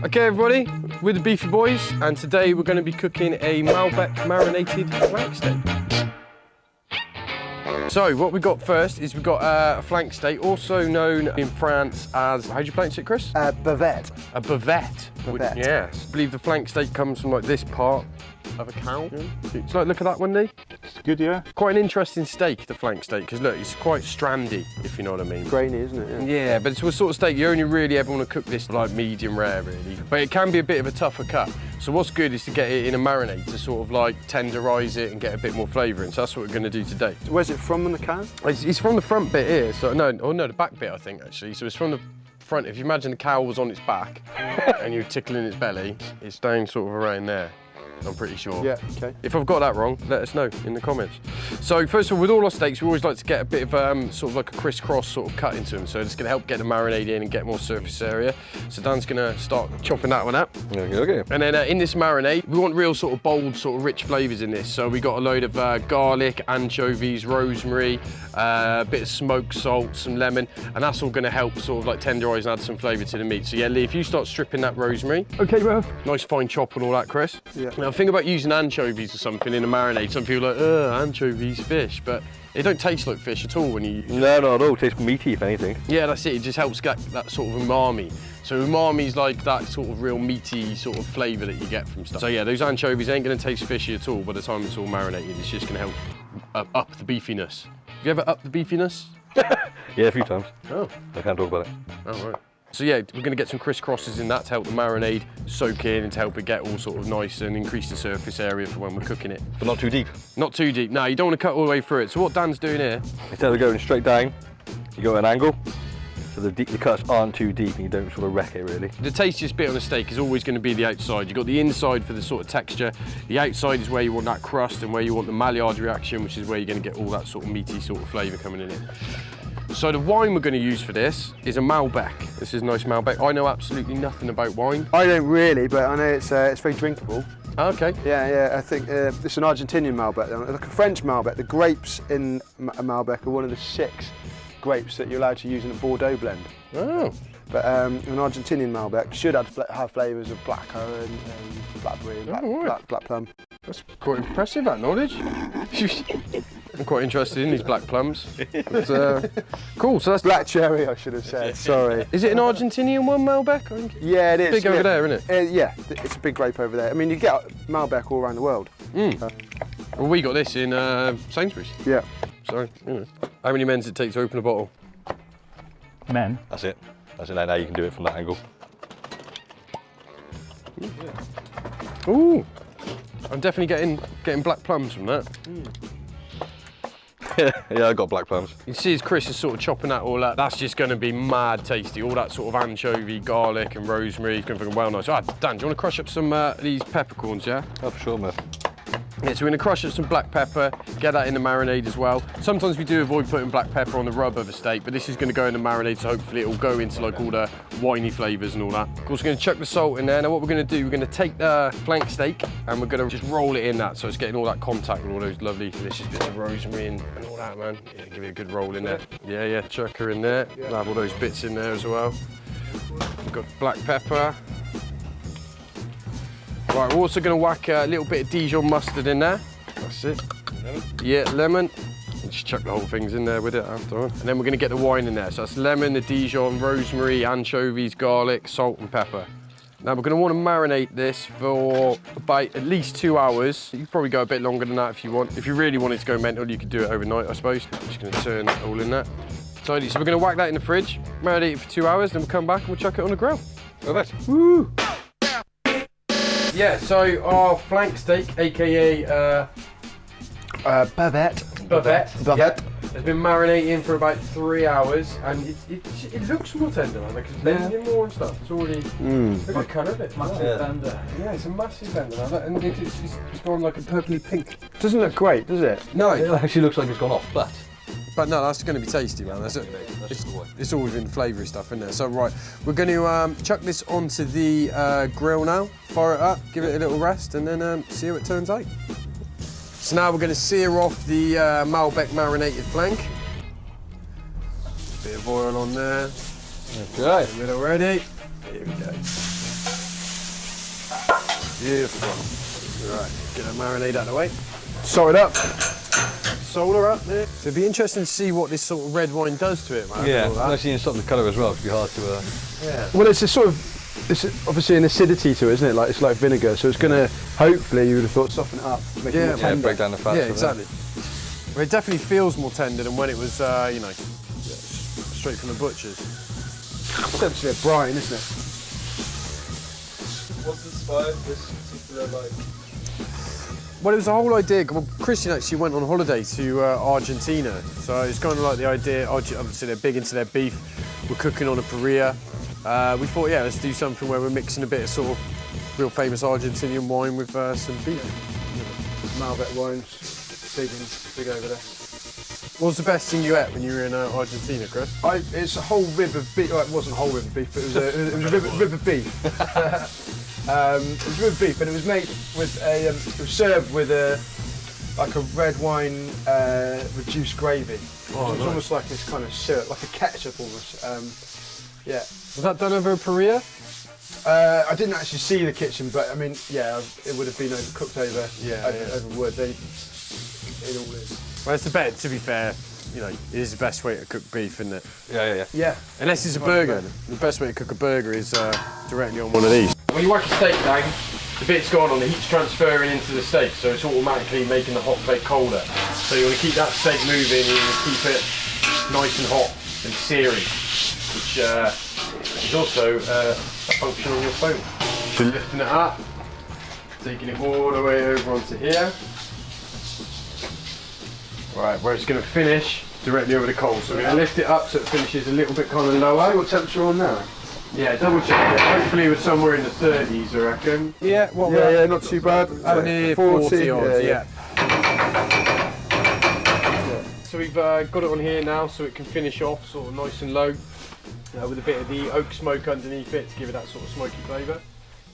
Okay everybody, we're the Beefy boys and today we're going to be cooking a Malbech Marinated flank steak. So what we got first is we've got a flank steak, also known in France as, how do you pronounce it, Chris? Bavette. A bavette. Bavette. Yes. I believe the flank steak comes from like this part of a cow. So look at that one, Lee. It's good, yeah. Quite an interesting steak, the flank steak, because look, it's quite strandy, if you know what I mean. Grainy, isn't it? Yeah, but it's a sort of steak you only really ever want to cook this like medium rare, really. But it can be a bit of a tougher cut. So what's good is to get it in a marinade to sort of like tenderise it and get a bit more flavour in. So that's what we're going to do today. Where's it from on the cow? It's from the front bit here. So no, the back bit I think actually. So it's from the front. If you imagine the cow was on its back and you're tickling its belly, it's down sort of around there. I'm pretty sure. Yeah, okay. If I've got that wrong, let us know in the comments. So first of all, with all our steaks, we always like to get a bit of sort of like a crisscross sort of cut into them. So it's going to help get the marinade in and get more surface area. So Dan's going to start chopping that one up. Okay. And then in this marinade, we want real sort of bold, sort of rich flavours in this. So we got a load of garlic, anchovies, rosemary, a bit of smoked salt, some lemon, and that's all going to help sort of like tenderise and add some flavour to the meat. So yeah, Lee, if you start stripping that rosemary. Okay, Rev. Nice fine chop and all that, Chris. Yeah. Now think about using anchovies or something in a marinade. Some people are like, anchovies, fish, but they don't taste like fish at all when you... No, not at all. It tastes meaty, if anything. Yeah, that's it. It just helps get that sort of umami. So umami's like that sort of real meaty sort of flavour that you get from stuff. So yeah, those anchovies ain't going to taste fishy at all by the time it's all marinated. It's just going to help up the beefiness. Have you ever upped the beefiness? Yeah, a few times. Oh. I can't talk about it. Oh, right. So yeah, we're going to get some crisscrosses in that to help the marinade soak in and to help it get all sort of nice and increase the surface area for when we're cooking it. But not too deep. Not too deep. No, you don't want to cut all the way through it. So what Dan's doing here... Instead of going straight down, you go at an angle, so the cuts aren't too deep and you don't sort of wreck it, really. The tastiest bit on a steak is always going to be the outside. You've got the inside for the sort of texture. The outside is where you want that crust and where you want the Maillard reaction, which is where you're going to get all that sort of meaty sort of flavour coming in it. So the wine we're going to use for this is a Malbec. This is nice Malbec. I know absolutely nothing about wine. I don't really, but I know it's very drinkable. Oh, okay. Yeah, I think it's an Argentinian Malbec, like a French Malbec. The grapes in a Malbec are one of the 6 grapes that you're allowed to use in a Bordeaux blend. Oh. But an Argentinian Malbec should have flavours of black currant and blackberry and black plum. That's quite impressive, that knowledge. I'm quite interested in these black plums. But, cool, so that's... Black cherry, I should have said, sorry. Is it an Argentinian one, Malbec? I think Yeah, it is. Big over there, isn't it? Yeah, it's a big grape over there. I mean, you get Malbec all around the world. Well, we got this in Sainsbury's. Yeah. So, you know. How many men does it take to open a bottle? Men? That's it. That's it. Now you can do it from that angle. Ooh. I'm definitely getting black plums from that. Yeah, I got black plums. You see as Chris is sort of chopping that all up, that's just going to be mad tasty. All that sort of anchovy, garlic and rosemary is going to be well nice. Ah, Dan, do you want to crush up some these peppercorns, yeah? Oh, for sure, man. Yeah, so we're going to crush up some black pepper, get that in the marinade as well. Sometimes we do avoid putting black pepper on the rub of a steak, but this is going to go in the marinade, so hopefully it will go into like all the winey flavours and all that. Of course, we're going to chuck the salt in there. Now what we're going to do, we're going to take the flank steak and we're going to just roll it in that, so it's getting all that contact with all those lovely delicious bits of rosemary and all that, man. Yeah, give it a good roll in there. Yeah, chuck her in there. Yeah. We'll have all those bits in there as well. We've got black pepper. Right, we're also going to whack a little bit of Dijon mustard in there. That's it. Lemon. Yeah, lemon. And just chuck the whole things in there with it after. And then we're going to get the wine in there. So that's lemon, the Dijon, rosemary, anchovies, garlic, salt and pepper. Now we're going to want to marinate this for about at least 2 hours. You could probably go a bit longer than that if you want. If you really wanted to go mental, you could do it overnight, I suppose. I'm just going to turn it all in that. So we're going to whack that in the fridge, marinate it for 2 hours, then we'll come back and we'll chuck it on the grill. Perfect. Woo! Yeah, so our flank steak, aka Bavette, yeah, has been marinating for about 3 hours, and it looks more tender, man. Like it's blending more and stuff. It's already look at the colour of it. Massive bender. Yeah, it's a massive bender, man. And it's gone like a purpley pink. Doesn't look great, does it? No, It actually looks like it's gone off, but no, that's going to be tasty, man. That's it. It's all within flavoury stuff in there. So right, we're going to chuck this onto the grill now, fire it up, give it a little rest, and then see how it turns out. So now we're going to sear off the Malbech marinated flank. Bit of oil on there. okay. Get it ready. Here we go. Beautiful. Right, get that marinade out of the way. Salt it up. Salt her up there. So it'd be interesting to see what this sort of red wine does to it, man. Yeah, all that. I've seen something the colour as well. It'd be hard to. Yeah. Well, it's a sort of, it's obviously an acidity to it, isn't it? Like it's like vinegar, so it's going to hopefully you would have thought soften it up, make it more Yeah, tender. break down the fat. Yeah, exactly. Well, it definitely feels more tender than when it was, you know, straight from the butcher's. It's actually a brine, isn't it? What's inspired this particular like? Well, it was the whole idea. Well, Christian actually went on holiday to Argentina, so it's kind of like the idea. Obviously, they're big into their beef. We're cooking on a parrilla. We thought, yeah, let's do something where we're mixing a bit of sort of real famous Argentinian wine with some beef. Malbec wines, big over there. What was the best thing you ate when you were in Argentina, Chris? It's a whole rib of beef. Well, it wasn't a whole rib of beef, but it was a rib of beef. It was rib of beef, and it was made with a. It was served with like a red wine reduced gravy. Oh, it was nice. almost like this kind of syrup, like a ketchup almost. Yeah. Was that done over a parrilla? I didn't actually see the kitchen, but I mean, yeah, it would have been cooked over over wood. It all is. Well, it's the best, to be fair. You know, it is the best way to cook beef, isn't it? Yeah. Yeah. Unless it's a burger. The best way to cook a burger is directly on one of these. When you whack a steak down, the bit's gone on, the heat's transferring into the steak, so it's automatically making the hot plate colder. So you want to keep that steak moving, you want to keep it nice and hot and searing, which is also a function on your phone. So lifting it up, taking it all the way over onto here. Right, where it's going to finish directly over the coals. So we're going to lift it up so it finishes a little bit kind of lower. See what temperature we're on now? Yeah, double check it. Hopefully we're somewhere in the 30s, I reckon. Yeah, what Yeah, not too bad. near 40 odds, yeah. So we've got it on here now so it can finish off sort of nice and low with a bit of the oak smoke underneath it to give it that sort of smoky flavour.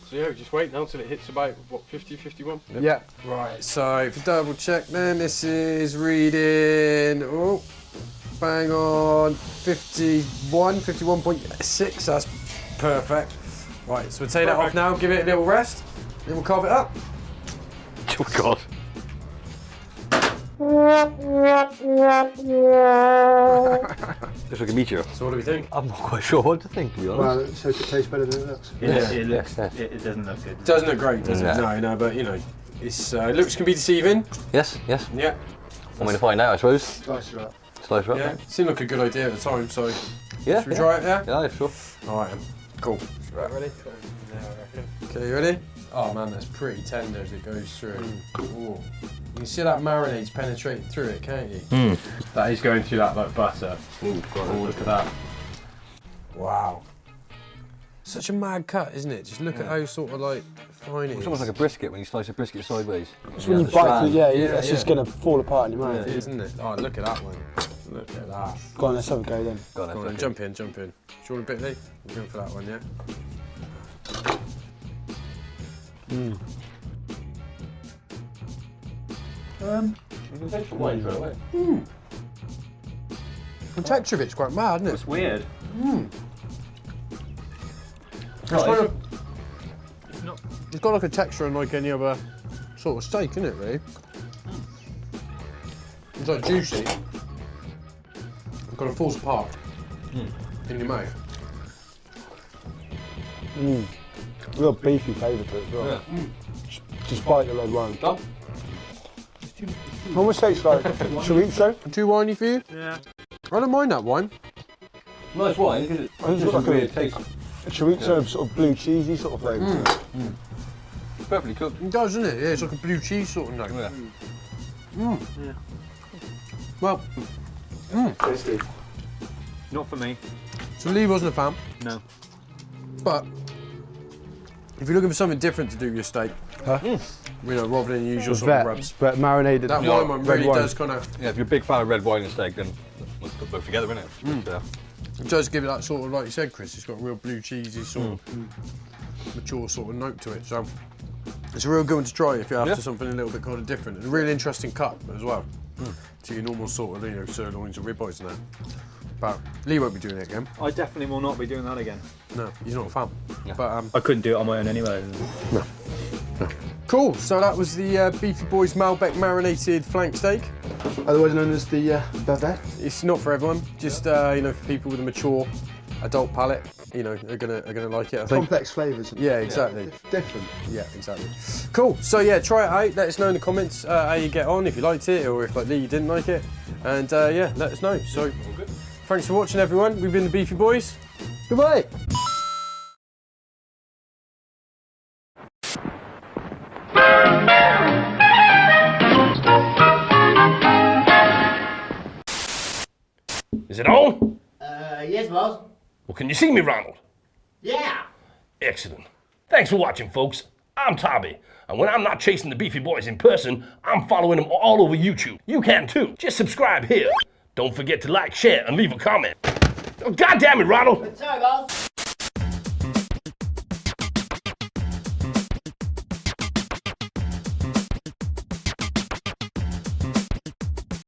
So yeah, we just wait now till it hits about, what, 50, 51? Yeah. Right, so if you double check then, this is reading, oh, bang on, 51, 51.6, that's perfect. Right, so we'll take that off now, give it a little rest, then we'll carve it up. Oh God. Looks like a meteor. So what do we think? I'm not quite sure what to think, to be honest. Well, let's hope it tastes better than it looks. It looks. yes. It doesn't look good. It doesn't look great, does it? No. No, but you know, it's looks can be deceiving. Yes. Yeah. I'm going to find out, I suppose. Slice it up. Slice her up. Yeah. Seemed like a good idea at the time, so Yeah. should we try it, yeah? Yeah, sure. Alright then. Cool. Right, ready? Okay, you ready? Oh man, that's pretty tender as it goes through. Ooh. You can see that marinade's penetrating through it, can't you? That is going through that like butter. Oh, look at that. Wow. Such a mad cut, isn't it? Just look at how sort of like fine it is. It's almost like a brisket when you slice a brisket sideways. It's when you bite it, it's yeah. just going to fall apart in your mouth. It is, isn't it? Oh, look at that one. Look at that. Go on, let's have a go then. Go on, Go on, then, jump in. Do you want a bit, Lee? We're going for that one, yeah? The texture of it's quite mad, isn't it? It's weird. It's kind of, it's got like a texture unlike any other sort of steak, isn't it, really? It's like juicy. It kind of falls apart in your mouth. Real beefy flavour to it as well. Despite the red wine. Oh. Almost tastes like chorizo. Too winey for you? Yeah. I don't mind that wine. Nice wine, because it's It's just got a like weird taste. a chorizo sort of blue cheesy sort of flavour to it. It's perfectly cooked. It does, doesn't it? Yeah, it's like a blue cheese sort of note. Yeah. Well, Tasty. Not for me. so Lee wasn't a fan, No. but if you're looking for something different to do with your steak, you know, rather than usual sort of rubs, but marinated. that wine one really does kind of, Yeah, if you're a big fan of red wine and steak, then let's put both together, innit? But, it does give it that sort of, like you said, Chris, it's got a real blue cheesy sort of mature sort of note to it. So it's a real good one to try if you're after something a little bit kind of different. And a really interesting cut as well to your normal sort of, you know, sirloins and ribeyes and that. But Lee won't be doing it again. I definitely will not be doing that again. No, he's not a fan. Yeah. But I couldn't do it on my own anyway. Cool, so that was the Beefy Boys Malbech Marinated flank steak. Otherwise known as the bavette. It's not for everyone, just you know, for people with a mature adult palate, you know, are gonna like it, I think. Complex flavours. Yeah, exactly. Different. Yeah, exactly. Cool, so yeah, try it out, let us know in the comments how you get on, if you liked it, or if like Lee, you didn't like it. And yeah, let us know. So, thanks for watching everyone, we've been the Beefy Boys. Goodbye. Is it on? Yes, boss. Well, can you see me, Ronald? Yeah. Excellent. Thanks for watching, folks. I'm Tommy, and when I'm not chasing the Beefy Boys in person, I'm following them all over YouTube. You can too. Just subscribe here. Don't forget to like, share, and leave a comment. Oh, God damn it, Ronald! Sorry, boss.